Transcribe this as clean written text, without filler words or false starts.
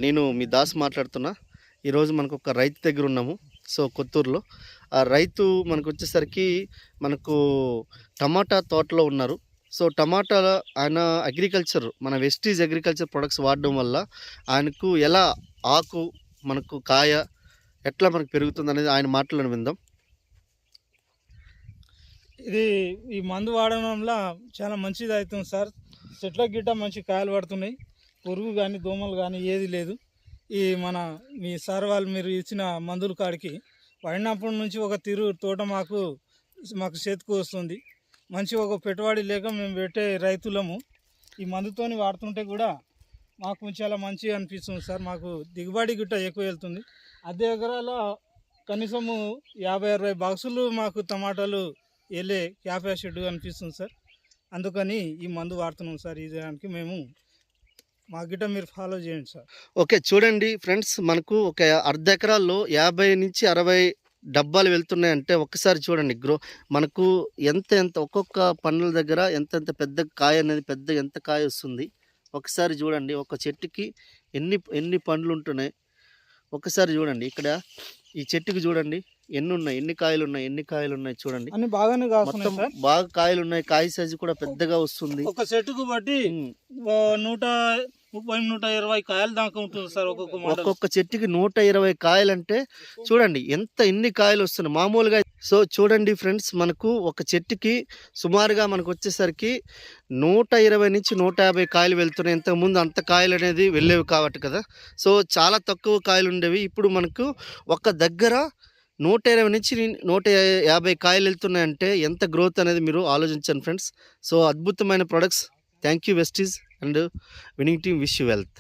నేను మీ దాస్ మాట్లాడుతున్నా. ఈరోజు మనకు ఒక రైతు దగ్గర ఉన్నాము. సో కొత్తూరులో ఆ రైతు మనకు వచ్చేసరికి మనకు టమాటా తోటలో ఉన్నారు. సో టమాటా ఆయన అగ్రికల్చర్ మన వెస్టీజ్ అగ్రికల్చర్ ప్రొడక్ట్స్ వాడడం వల్ల ఆయనకు ఎలా ఆకు మనకు కాయ ఎట్లా మనకు పెరుగుతుంది అనేది ఆయన మాటలను విందాం. ఇది ఈ మందు వాడడం వల్ల చాలా మంచిది అవుతుంది సార్. చెట్ల గిట్ట మంచి కాయలు పడుతున్నాయి. పురుగు కానీ దోమలు కానీ ఏది లేదు. ఈ మీ సార్ వాళ్ళు మీరు ఇచ్చిన మందుల కాడికి వాడినప్పటి నుంచి ఒక తోట మాకు చేతికి వస్తుంది. మంచి ఒక పెట్టుబడి లేక మేము పెట్టే రైతులము ఈ మందుతోని వాడుతుంటే కూడా మాకు చాలా మంచిగా అనిపిస్తుంది సార్. మాకు దిగుబడి గిట్ట ఎక్కువ వెళ్తుంది. అదే ఎకరాల కనీసము 50-60 బాక్సులు మాకు టమాటాలు వెళ్ళే క్యాపాసిటీ అనిపిస్తుంది సార్. అందుకని ఈ మందు వాడుతున్నాం సార్. ఈ దానికి మేము మా గిట్ట మీరు ఫాలో చేయండి సార్. ఓకే, చూడండి ఫ్రెండ్స్, మనకు ఒక అర్ధ ఎకరాల్లో 50 నుంచి 60 డబ్బాలు వెళ్తున్నాయంటే ఒక్కసారి చూడండి మనకు ఎంత ఒక్కొక్క పండ్ల దగ్గర ఎంత పెద్ద కాయ అనేది ఎంత కాయ వస్తుంది. ఒకసారి చూడండి, ఒక చెట్టుకి ఎన్ని పండ్లు ఉంటున్నాయి. ఒకసారి చూడండి, ఇక్కడ ఈ చెట్టుకి చూడండి ఎన్ని కాయలు ఉన్నాయి చూడండి. అన్ని బాగానే మొత్తం బాగా కాయలు ఉన్నాయి. కాయ సైజు కూడా పెద్దగా వస్తుంది. ఒక చెట్టుకు బట్టి 130-120 కాయలు దాకా ఉంటుంది సార్. ఒక్కొక్క చెట్టుకి 120 కాయలు అంటే చూడండి ఎన్ని కాయలు వస్తున్నాయి మామూలుగా. సో చూడండి ఫ్రెండ్స్, మనకు ఒక చెట్టుకి సుమారుగా మనకు వచ్చేసరికి 120 నుంచి 150 కాయలు వెళ్తున్నాయి. ఇంతకుముందు అంత కాయలు అనేది వెళ్ళేవి కాబట్టి కదా. సో చాలా తక్కువ కాయలు ఉండేవి. ఇప్పుడు మనకు ఒక దగ్గర 120 నుంచి 150 కాయలు వెళ్తున్నాయంటే ఎంత గ్రోత్ అనేది మీరు ఆలోచించండి ఫ్రెండ్స్. సో అద్భుతమైన products. Thank you Vestige and winning team. Wish you wealth.